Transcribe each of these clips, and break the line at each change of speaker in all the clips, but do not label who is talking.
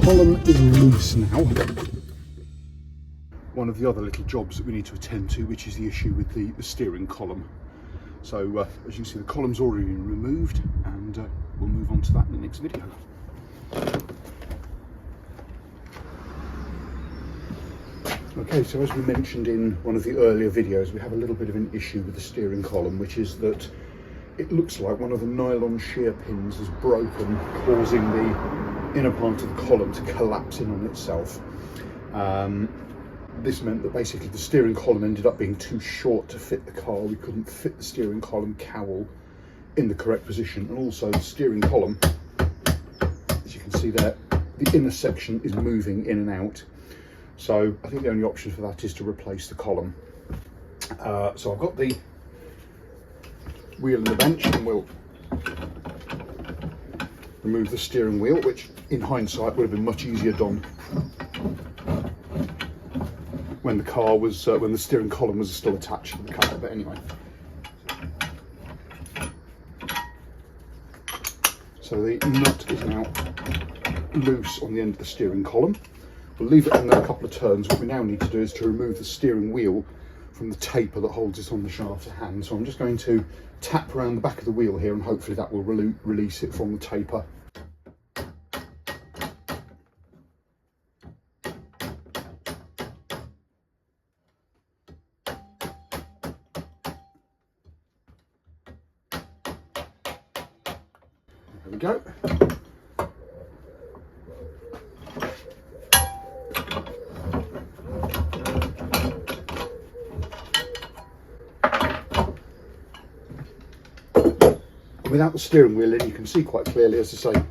column is loose now. One of the other little jobs that we need to attend to, which is the issue with the steering column. So as you see, the column's already been removed, and we'll move on to that in the next video. Okay, so as we mentioned in one of the earlier videos, we have a little bit of an issue with the steering column, which is that it looks like one of the nylon shear pins has broken, causing the inner part of the column to collapse in on itself. This meant that basically the steering column ended up being too short to fit the car. We couldn't fit the steering column cowl in the correct position, and also the steering column, as you can see there, the inner section is moving in and out. So I think the only option for that is to replace the column. So I've got the wheel and the bench, and we'll remove the steering wheel, which in hindsight would have been much easier done when the car was when the steering column was still attached to the car. But anyway, so the nut is now loose on the end of the steering column. We'll leave it on there a couple of turns. What we now need to do is to remove the steering wheel from the taper that holds it on the shaft of hand. So I'm just going to tap around the back of the wheel here, and hopefully that will release it from the taper. There we go. Without the steering wheel in, you can see quite clearly, as I say,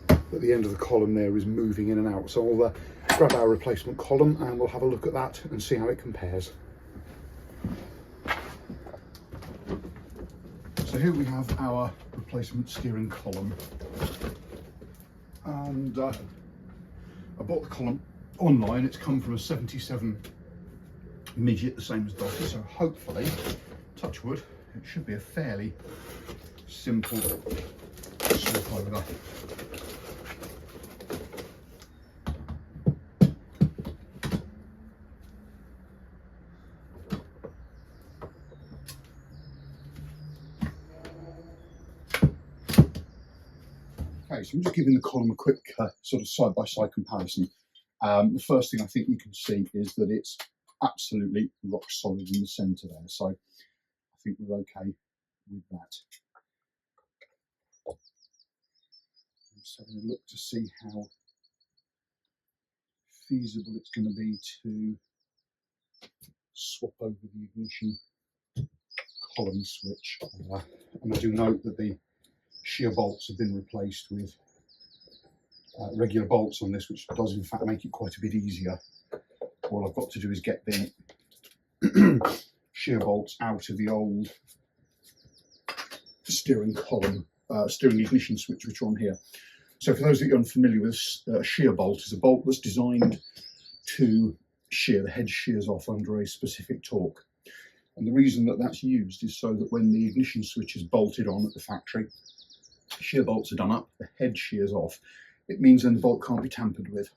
that the end of the column there is moving in and out. So I'll grab our replacement column and we'll have a look at that and see how it compares. So here we have our replacement steering column, and I bought the column online. It's come from a 77 midget, the same as Dottie, so hopefully, touch wood, it should be a fairly simple swap over. Okay, so I'm just giving the column a quick sort of side-by-side comparison. The first thing I think you can see is that it's absolutely rock solid in the centre there, so I think we're okay with that. I'm just having a look to see how feasible it's going to be to swap over the ignition column switch. And I do note that the shear bolts have been replaced with regular bolts on this, which does in fact make it quite a bit easier. All I've got to do is get the shear bolts out of the old steering column, steering ignition switch, which are on here. So for those that are unfamiliar with a shear bolt, is a bolt that's designed to shear, the head shears off under a specific torque. And the reason that that's used is so that when the ignition switch is bolted on at the factory, shear bolts are done up, the head shears off. It means then the bolt can't be tampered with.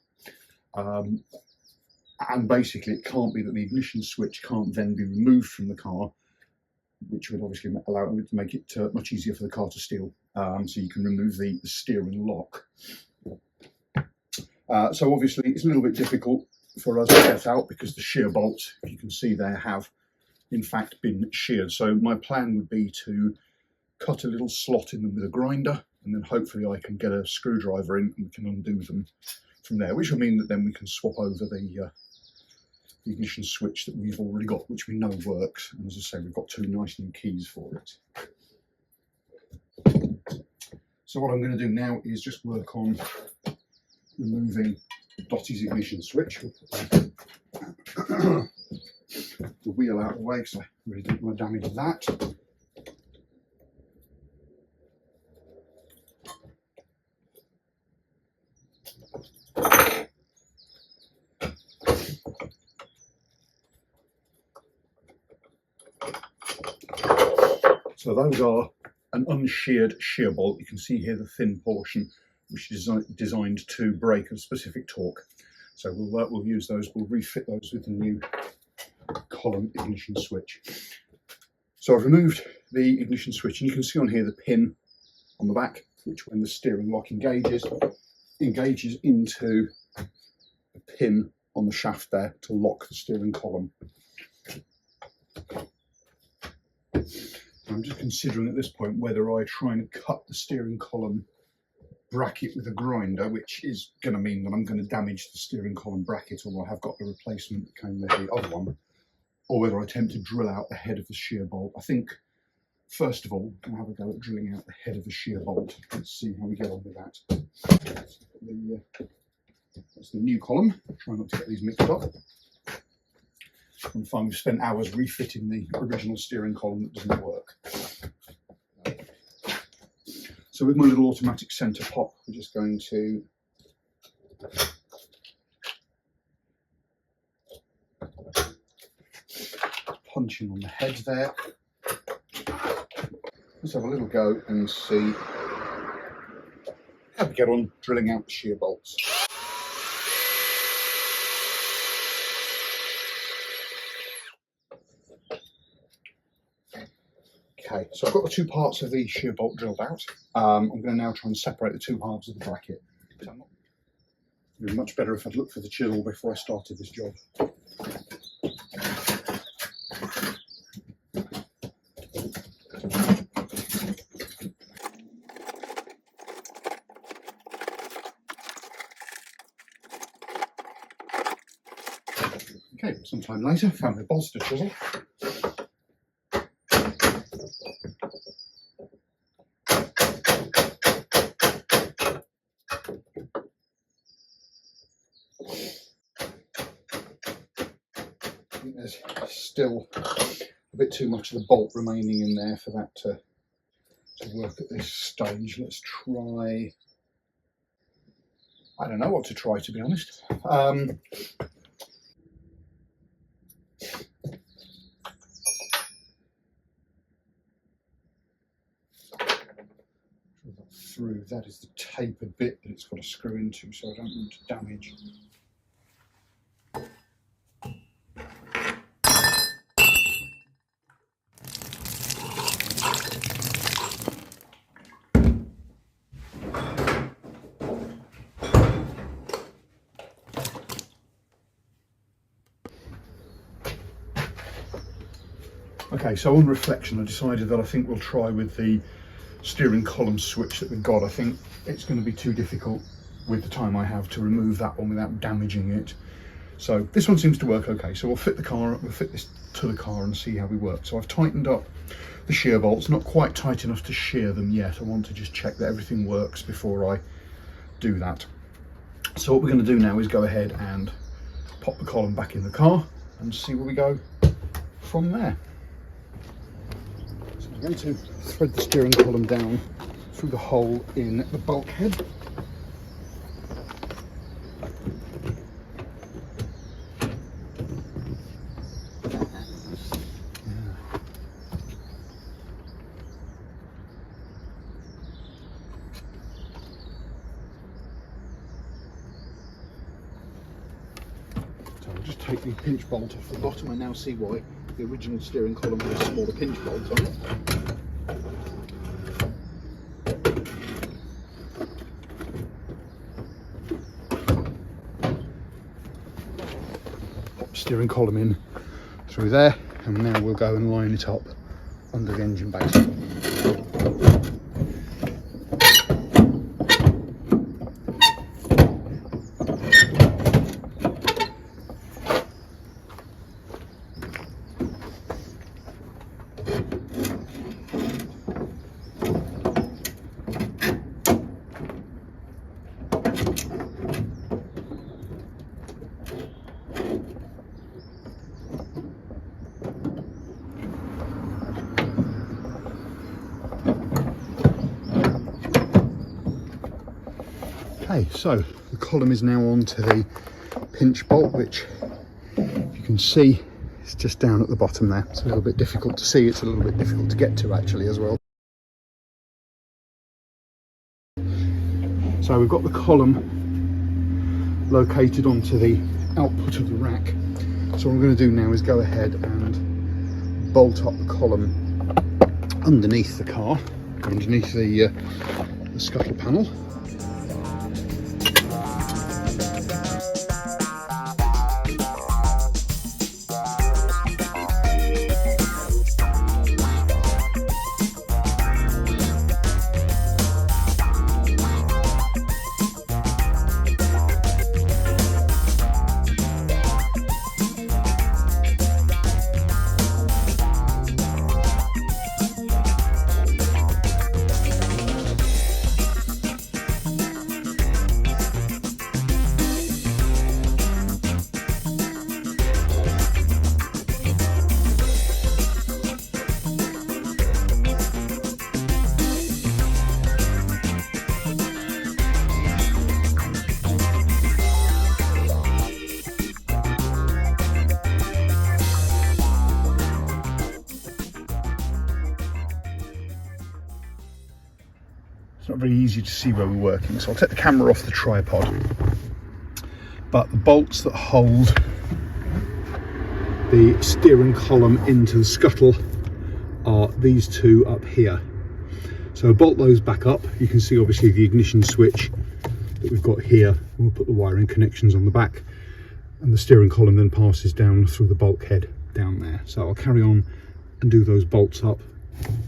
And basically it can't be that the ignition switch can't then be removed from the car, which would obviously allow it to make it much easier for the car to steal. So you can remove the steering lock. So obviously it's a little bit difficult for us to get out because the shear bolts, if you can see there, have in fact been sheared. So my plan would be to cut a little slot in them with a grinder, and then hopefully I can get a screwdriver in and we can undo them from there, which will mean that then we can swap over the ignition switch that we've already got, which we know works. And as I say, we've got two nice new keys for it. So what I'm going to do now is just work on removing Dottie's ignition switch. We'll put the wheel out of the way because I really don't want to damage that. So those are an unsheared shear bolt. You can see here the thin portion, which is designed to break a specific torque. So we'll use those. We'll refit those with the new column ignition switch. So I've removed the ignition switch, and you can see on here the pin on the back, which when the steering lock engages into the pin on the shaft there to lock the steering column. I'm just considering at this point whether I try and cut the steering column bracket with a grinder, which is going to mean that I'm going to damage the steering column bracket, although I have got the replacement that came with the other one, or whether I attempt to drill out the head of the shear bolt. I think, first of all, I'm going to have a go at drilling out the head of the shear bolt. Let's see how we get on with that. That's the new column. Try not to get these mixed up. And find we've spent hours refitting the original steering column that doesn't work. So with my little automatic centre pop, we're just going to punch in on the head there. Let's have a little go and see how we get on drilling out the shear bolts. Okay, so I've got the two parts of the shear bolt drilled out. I'm going to now try and separate the two halves of the bracket. It would be much better if I'd looked for the chisel before I started this job. Okay, sometime later, found my bolster chisel. There's still a bit too much of the bolt remaining in there for that to work at this stage. Let's try, I don't know what to try, to be honest. Through, that is the tapered bit that it's got to screw into, so I don't want to damage. Okay, so on reflection, I decided that I think we'll try with the steering column switch that we've got. I think it's going to be too difficult with the time I have to remove that one without damaging it. So this one seems to work okay. So we'll fit this to the car and see how we work. So I've tightened up the shear bolts, not quite tight enough to shear them yet. I want to just check that everything works before I do that. So what we're going to do now is go ahead and pop the column back in the car and see where we go from there. I'm going to thread the steering column down through the hole in the bulkhead. So I'll just take the pinch bolt off the bottom. I now see why the original steering column had a smaller pinch bolt on it. Pop the steering column in through there, and now we'll go and line it up under the engine base. Okay, so the column is now onto the pinch bolt, which you can see is just down at the bottom there. It's a little bit difficult to see, it's a little bit difficult to get to actually as well. So we've got the column located onto the output of the rack. So what I'm going to do now is go ahead and bolt up the column underneath the car, underneath the scuttle panel. It's not very easy to see where we're working, so I'll take the camera off the tripod. But the bolts that hold the steering column into the scuttle are these two up here. So bolt those back up. You can see obviously the ignition switch that we've got here. We'll put the wiring connections on the back, and the steering column then passes down through the bulkhead down there. So I'll carry on and do those bolts up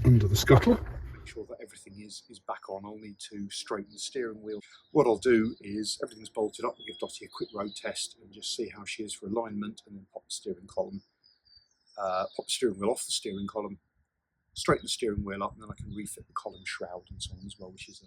under the scuttle. Sure that everything is back on. I'll need to straighten the steering wheel. What I'll do is everything's bolted up. We'll give Dottie a quick road test and just see how she is for alignment, and then pop the steering column, pop the steering wheel off the steering column, straighten the steering wheel up, and then I can refit the column shroud and so on as well, which is